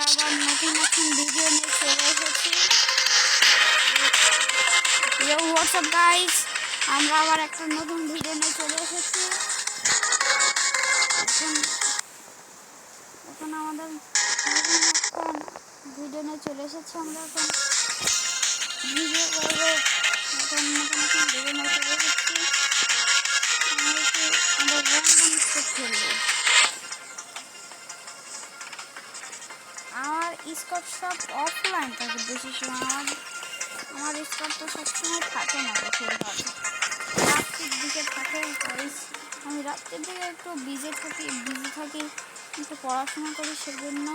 আবার নতুন ভিডিও নিয়ে চলে এসেছি। হোয়াটসঅ্যাপ গাইস, আমরা আবার একটা নতুন ভিডিও নিয়ে চলে এসেছি। এখন আমাদের নতুন একটা ভিডিও নিয়ে চলে এসেছি। আমরা এখন ভিডিও করবো, নতুন ভিডিও নিয়ে চলে এসেছি। আমরা র্যান্ডম স্টেপ খেলবো। আমার স্কোর সব অফলাইন থাকে বেশি সময়। আমার স্কোর তো সবসময় থাকে না, বেশিরভাগ রাত্রির দিকে থাকে। আমি রাত্রির দিকে একটু বিজি থাকি, একটু পড়াশোনা করি, সেজন্য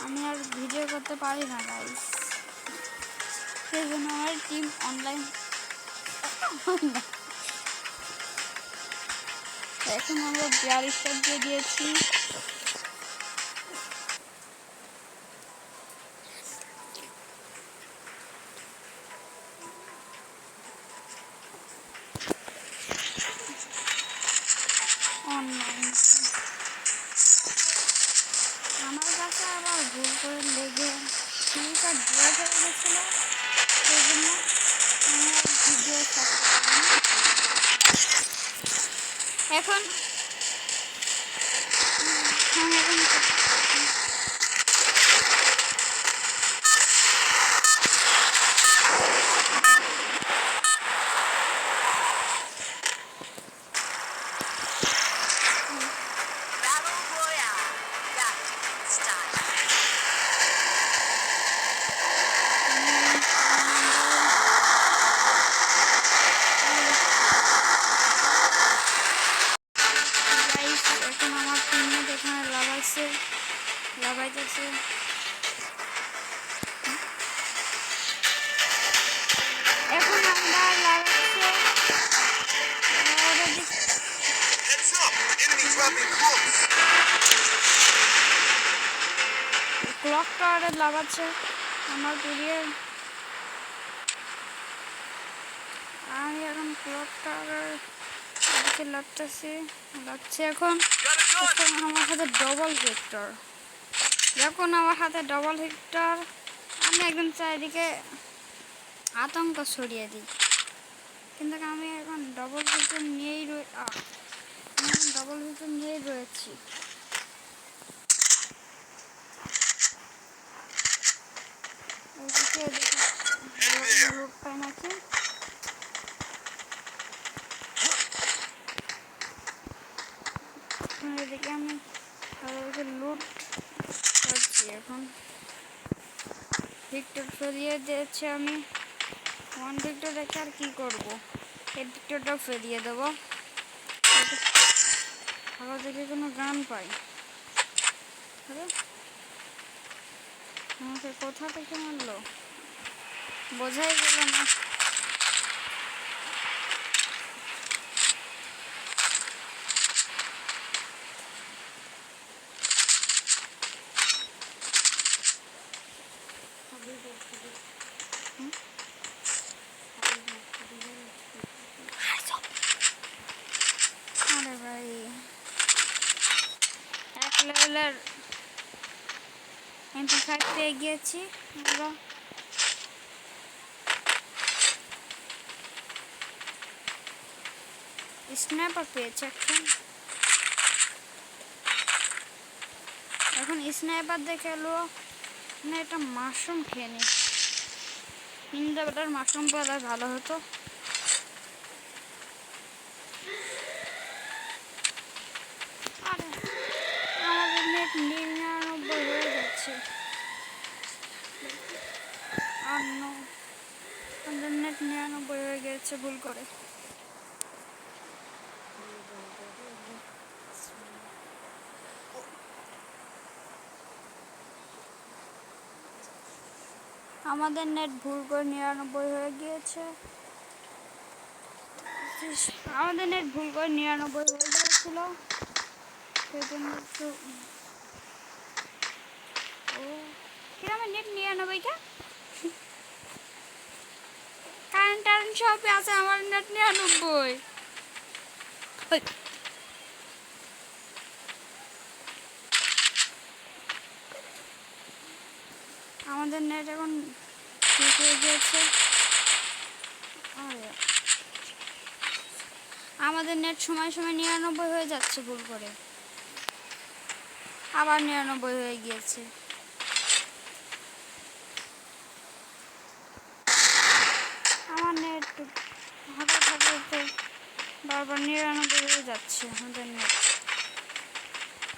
আমি আর ভিডিও করতে পারি না গাইস। সেই জন্য আমার টিম অনলাইন হয় না। এখন আমরা 42 দিয়ে দিয়েছি। আমার কাছে আবার ভুল করে লেগে সিঁড়িটা ড্রেস হয়ে গেছিল, সেই জন্য আমার ভিডিও এখন লাগাইতেছে। এখন আমরা লাগাচ্ছে ক্লক টাওয়ারে লাগাচ্ছে আমার পুড়িয়ে। আমি এখন ক্লক টাওয়ারের দিকে লাগছে। এখন আমার হাতে ডবল ভেক্টর। যখন আমার হাতে ডবল ভেক্টর, আমি একদম চারিদিকে আতঙ্ক ছড়িয়ে দিই। কিন্তু আমি এখন ডবল ভেক্টর নিয়েই রয়েছি। লুট পাই নাকি? এদিকে আমি লুট করছি। এখন ভিক্টর ফেরিয়ে দিয়েছি আমি। 1 ভিক্টর রেখে আর কি করবো, এই ভিক্টরটাও ফেরিয়ে দেবো। আবার দেখে কোনো গান পাই। আমাকে কোথা থেকে মারলো বোঝাই গেল না। আরে ভাই, 1 লেভেলের MP5 পেয়ে গিয়েছি আমরা। স্ন্যাপার পেয়েছি এখন স্ন্যাপার দেখে এলো না, এটা মাশরুম খেয়ে নি। মাশরুম পেলে ভালো হতো। আরে আমাদের নেট 99 হয়ে যাচ্ছে। আর আমাদের নেট 99 হয়ে গেছে ভুল করে। আমাদের নেট ভুল করে 99 হয়ে গিয়েছে। আমাদের নেট ভুল করে 99 হয়ে গিয়েছিল, সেজন্য একটু আমার নেট 99টা কারেন্ট সবই আছে, আমার নেট 99। আমাদের নেট এখন ঠিক হয়ে গিয়েছে। আরে আমাদের নেট সময় সময় 99 হয়ে যাচ্ছে ভুল করে, আবার 99 হয়ে গিয়েছে। আমার নেট হঠাৎ হঠাৎ বারবার 99 হয়ে যাচ্ছে আমাদের নেট।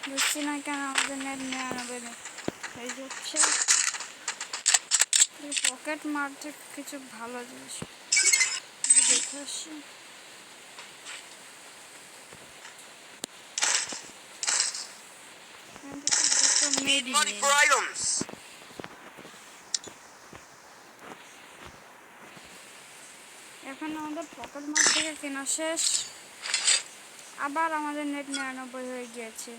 বুঝছি না কেন আমাদের নেট 99 হয়ে যাচ্ছে। পকেট মারতে কিছু ভালো জিনিস দেখে আসি। Need money for items. এখন আমাদের পকেট মার থেকে কেনা শেষ, আবার আমাদের নেট 99 হয়ে গিয়েছে।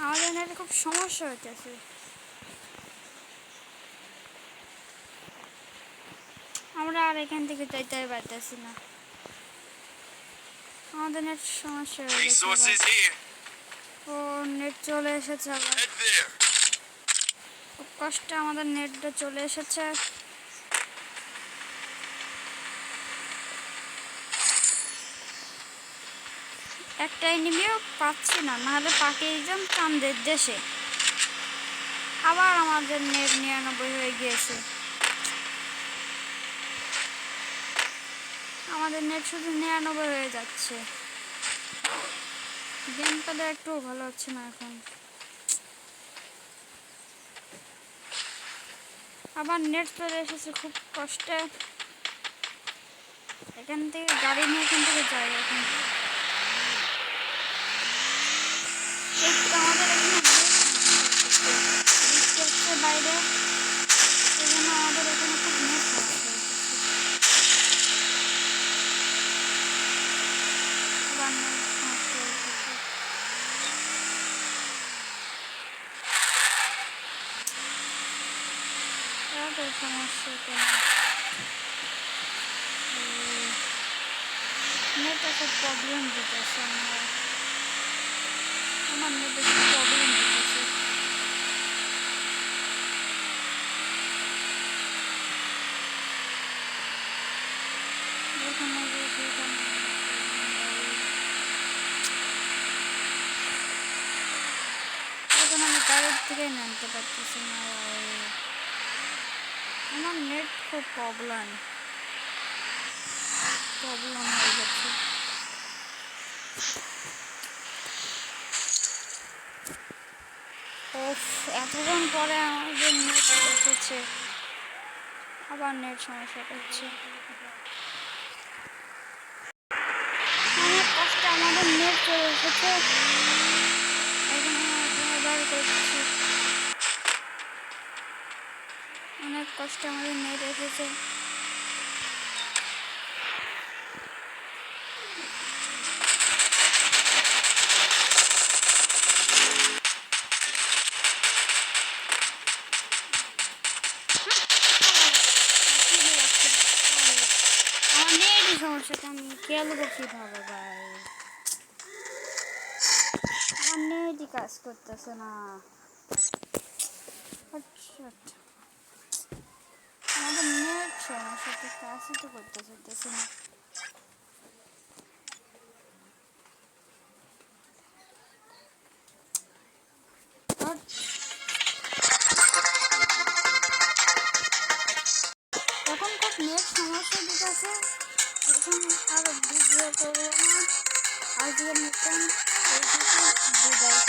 আমাদের নেটে খুব সমস্যা হইতেছে। আমরা আর এখান থেকে যাইতে পারতেছি না, আমাদের নেট সমস্যা হয়ে গেছে। ও নেট চলে এসেছে আবার, খুব কষ্টে আমাদের নেটটা চলে এসেছে। একটা এনিমিও পাচ্ছি না, নাহলে পাঠিয়ে দিতাম চাঁদের দেশে। আবার আমাদের নেট 99 হয়ে গিয়েছে। আমাদের নেট শুধু 99 হয়ে যাচ্ছে। গেম পেলে একটু ভালো হচ্ছে না এখন। আবার নেট চলে এসেছে খুব কষ্টে। এখান থেকে গাড়ি নিয়ে এখান থেকে যাই এখন। আমাদের এখানে বৃষ্টি হচ্ছে বাইরে, এই জন্য আমাদের এখানে খুব নেট সমস্যা হচ্ছে। সমস্যা কেন নেটটা খুব প্রবলেম দিতেছে, আমার নেটে খুব প্রবলেম দিতেছে। এখন আমি গাড়ির থেকে নামতে পারতেছি না, আমার নেট খুব প্রবলেম হয়ে যাচ্ছে। এতক্ষণ পরে আমাদের নেট এসেছে, আবার নেট সমস্যা করছে। অনেক কষ্টে আমাদের নেট চলে এসেছে, অনেক কষ্টে আমাদের নেট এসেছে। সমস্যাটা আমি খেলবো কিভাবে ভাই, আমার নেটই কাজ করতেছে না। আমাদের নেট সমস্যাটা কাজই তো করতে চাইতেছে না। এখন খুব নেট সমস্যা দিতেছে, এখন আর ভিডিও করবো না। আজকের মতন বিদায়।